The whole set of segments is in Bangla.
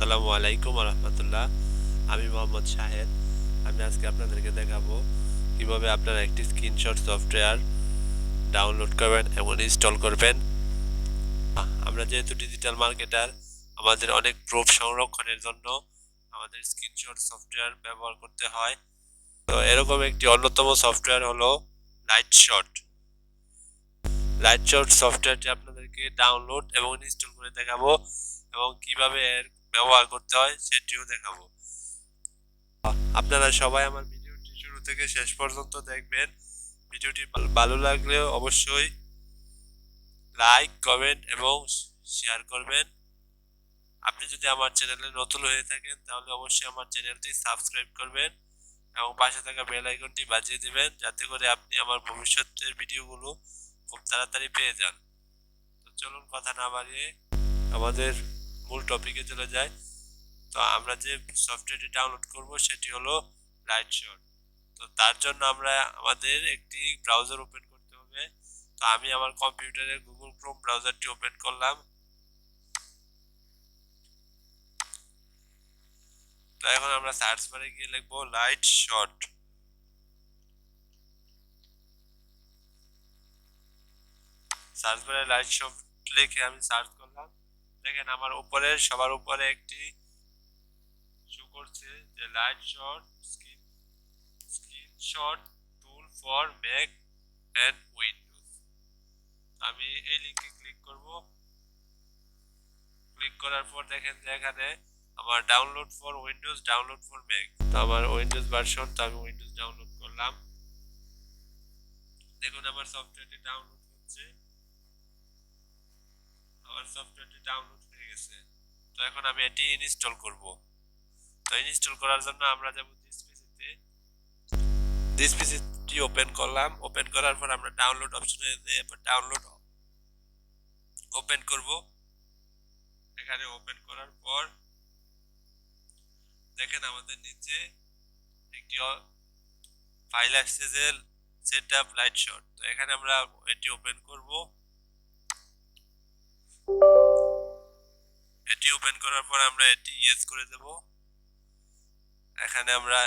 আসসালামু আলাইকুম রহমতুল্লাহ। আমি মোহাম্মদ শাহেদ। আমি আজকে আপনাদেরকে দেখাবো কিভাবে আপনারা একটি স্ক্রিনশট সফটওয়্যার ডাউনলোড করবেন এবং ইনস্টল করবেন। আমরা যেহেতু ডিজিটাল মার্কেটার, আমাদের অনেক প্রুফ সংরক্ষণের জন্য আমাদের স্ক্রিনশট সফটওয়্যার ব্যবহার করতে হয়। তো এরকম একটি অন্যতম সফটওয়্যার হলো লাইটশট। লাইটশট সফটওয়্যারটি আপনাদেরকে ডাউনলোড এবং ইনস্টল করে দেখাবো এবং কিভাবে এর ব্যবহার করতে হয় সেটিও দেখাবো। আপনারা সবাই আমার ভিডিওটি শুরু থেকে শেষ পর্যন্ত দেখবেন। ভিডিওটি ভালো লাগলে অবশ্যই লাইক, কমেন্ট এবং শেয়ার করবেন। আপনি যদি আমার চ্যানেলে নতুন হয়ে থাকেন তাহলে অবশ্যই আমার চ্যানেলটি সাবস্ক্রাইব করবেন এবং পাশে থাকা বেল আইকনটি বাজিয়ে দিবেন, যাতে করে আপনি আমার ভবিষ্যতের ভিডিওগুলো খুব তাড়াতাড়ি পেয়ে যান। তো চলুন কথা না বাড়িয়ে আমাদের মূল টপিকে চলে যাই। তো আমরা যে সফটওয়্যারটি ডাউনলোড করব সেটি হলো লাইটশট। তো তার জন্য আমাদের একটি ব্রাউজার ওপেন করতে হবে। তো আমি আমার কম্পিউটারে গুগল ক্রোম ব্রাউজারটি ওপেন করলাম। তো এখন আমরা সার্চ বারে গিয়ে লিখবো লাইটশট। সার্চ বারে লাইটশট লিখে আমি সার্চ করলাম। দেখেন আমার উপরে সবার উপরে একটি শো করছে যে Lightshot screenshot tool for Mac and Windows. আমি এই লিংকে ক্লিক করব। ক্লিক করার পর দেখেন যে এখানে আমার download for Windows, download for Mac. তো আমার উইন্ডোজ ভার্সন, তো আমি উইন্ডোজ ডাউনলোড করলাম। দেখুন আমার সফটওয়্যারটি ডাউনলোড হচ্ছে। আমার সফটওয়্যারটি ডাউনলোড হয়ে গেছে। তো এখন আমি এটি ইনস্টল করব। তো ইনস্টল করার জন্য আমরা যাব দিস পিসিটি ওপেন করলাম। ওপেন করার পর আমরা ডাউনলোড অপশনে যেয়ে ডাউনলোড ওপেন করব। এখানে ওপেন করার পর দেখেন আমাদের নিচে একটি ফাইল আসছে যে সেটআপ লাইটশট। তো এখানে আমরা এটি ওপেন করব। এটি ওপেন করার পর আমরা এটি ইয়েস করে দেব। এখানে আমরা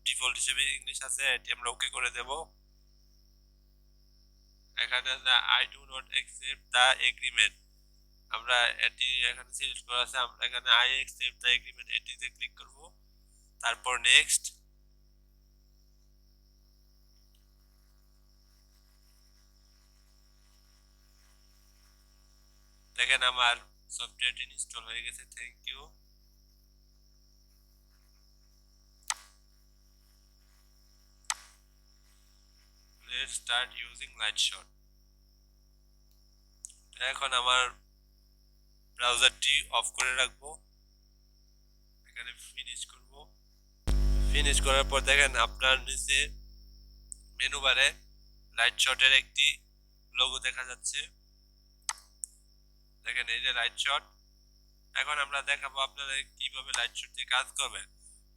ডিফল্ট হিসেবে ইংলিশ আছে, এটি আমরা ওকে করে দেব। এখানে I do not accept the agreement, আমরা এটি এখানে সিলেক্ট করা আছে। আমরা এখানে আই অ্যাকসেপ্ট দা এগ্রিমেন্ট এটিতে ক্লিক করব। তারপর নেক্সট। দেখেন আমার সফটওয়্যারটি ইনস্টল হয়ে গেছে। Thank you. Let's start using Lightshot. এখন আমার ব্রাউজারটি অফ করে রাখবো। এখানে ফিনিশ করব। ফিনিশ করার পর দেখেন আপনার নিচে মেনু বারে লাইটশটের একটি লোগো দেখা যাচ্ছে। দেখেন এই যে লাইটশট। এখন আমরা দেখাবো আপনারা কিভাবে লাইটশট দিয়ে কাজ করবেন।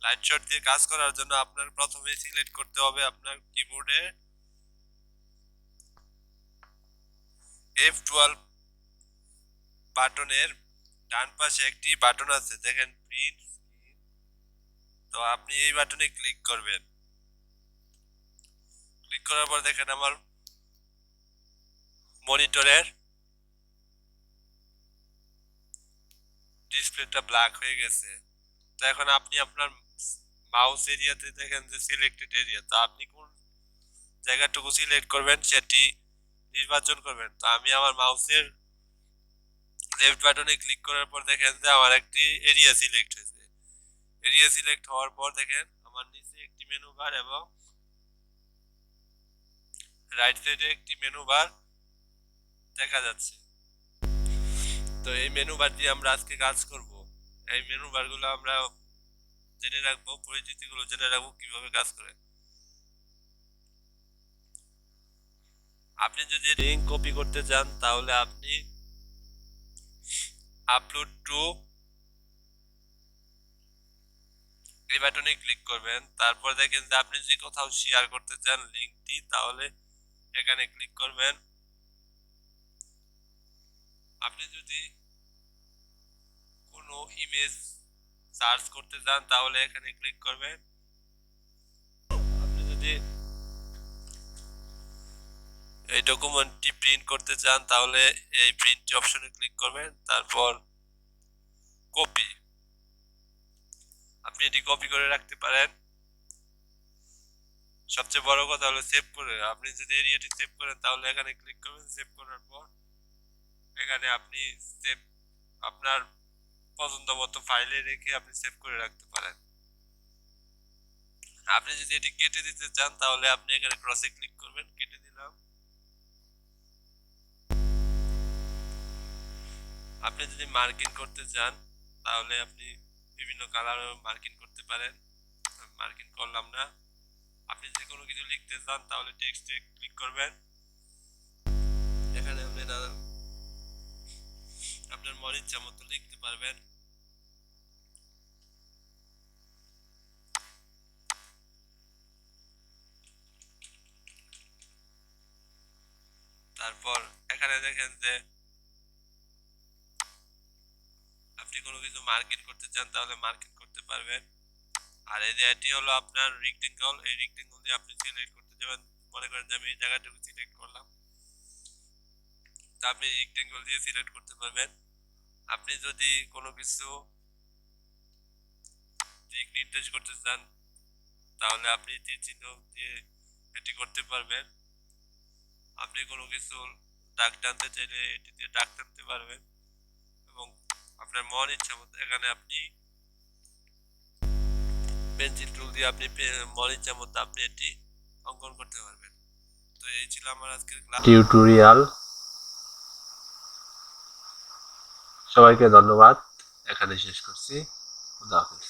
লাইটশট দিয়ে কাজ করার জন্য আপনার প্রথমে সিলেক্ট করতে হবে আপনার কিবোর্ডে F12 বাটনের ডান পাশে একটি বাটন আছে, দেখেন প্রিন্ট স্ক্রিন। তো আপনি এই বাটনে ক্লিক করবেন। ক্লিক করার পর দেখেন আমার মনিটরের ডিসপ্লেটা ব্ল্যাক হয়ে গেছে। তো এখন আপনি আপনার মাউস এরিয়াতে দেখেন যে সিলেক্টেড এরিয়া, তো আপনি কোন জায়গাটুকু সিলেক্ট করবেন সেটি নির্বাচন করবেন। তো আমি আমার মাউসের লেফট বাটনে ক্লিক করার পর দেখেন যে আমার একটি এরিয়া সিলেক্ট হয়েছে। এরিয়া সিলেক্ট হওয়ার পর দেখেন আমার নিচে একটি মেনু বার এবং রাইট সাইডে একটি মেনু বার দেখা যাচ্ছে। তো এই মেনু বার দিয়ে আমরা আজকে কাজ করব। এই মেনু বারগুলো আমরা জেনে রাখবো, পরিচিতিগুলো জেনে রাখবো কিভাবে কাজ করে। আপনি যদি লিংক কপি করতে চান তাহলে আপনি আপলোড টু এই বাটনে ক্লিক করবেন। তারপর দেখেন যে আপনি যদি কোথাও শেয়ার করতে চান লিংকটি, তাহলে এখানে ক্লিক করবেন। আপনি যদি কোন কোনো ইমেজ সার্চ করতে চান তাহলে এখানে ক্লিক করবেন। আপনি যদি এই ডকুমেন্টটি প্রিন্ট করতে চান তাহলে এই প্রিন্ট অপশনে ক্লিক করবেন। তারপর কপি, আপনি এটি কপি করে রাখতে পারেন। সবচেয়ে বড় কথা হলো সেভ করে, আপনি যদি এরিয়াটি সেভ করেন তাহলে এখানে ক্লিক করবেন। সেভ করার পর এখানে আপনি সেভ আপনার পছন্দ মতো ফাইলে রেখে আপনি সেভ করে রাখতে পারেন। আপনি যদি এটি কেটে দিতে চান তাহলে আপনি এখানে ক্রসে ক্লিক করবেন, কেটে দিলাম। আপনি যদি মার্কিং করতে চান তাহলে আপনি বিভিন্ন কালার মার্কিং করতে পারেন, মার্কিং করলাম না। আপনি যদি কোনো কিছু লিখতে চান তাহলে টেক্সটে ক্লিক করবেন। এখানে আপনি আপনার মন ইচ্ছা মতো লিখতে পারবেন। তারপর এখানে দেখেন যে আপনি কোনো কিছু মার্কিং করতে চান তাহলে মার্কিং করতে পারবেন। আর এই যে এটি হলো আপনার রেক্টেঙ্গল, এই রেক্টেঙ্গল দিয়ে আপনি সিলেক্ট করতে যাবেন। মনে করেন যে আমি এই জায়গাটুকু সিলেক্ট করলাম, তা আপনি রেক্টেঙ্গল দিয়ে সিলেক্ট করতে পারবেন। আপনি যদি কোনো কিছু দিক নির্দেশ করতে চান তাহলে আপনি তীর চিহ্ন দিয়ে এটি করতে পারবেন। আপনি কোনো কিছু দাগ টানতে চাইলে এটি দিয়ে দাগ টানতে পারবেন এবং আপনার মন ইচ্ছা মতো এখানে আপনি পেন্সিল টুল দিয়ে আপনি মন ইচ্ছা মতো আপনি এটি অঙ্কন করতে পারবেন। তো এই ছিল আমার আজকের ক্লাস টিউটোরিয়াল। সবাইকে ধন্যবাদ, এখানে শেষ করছি। খুদা হাফেজ।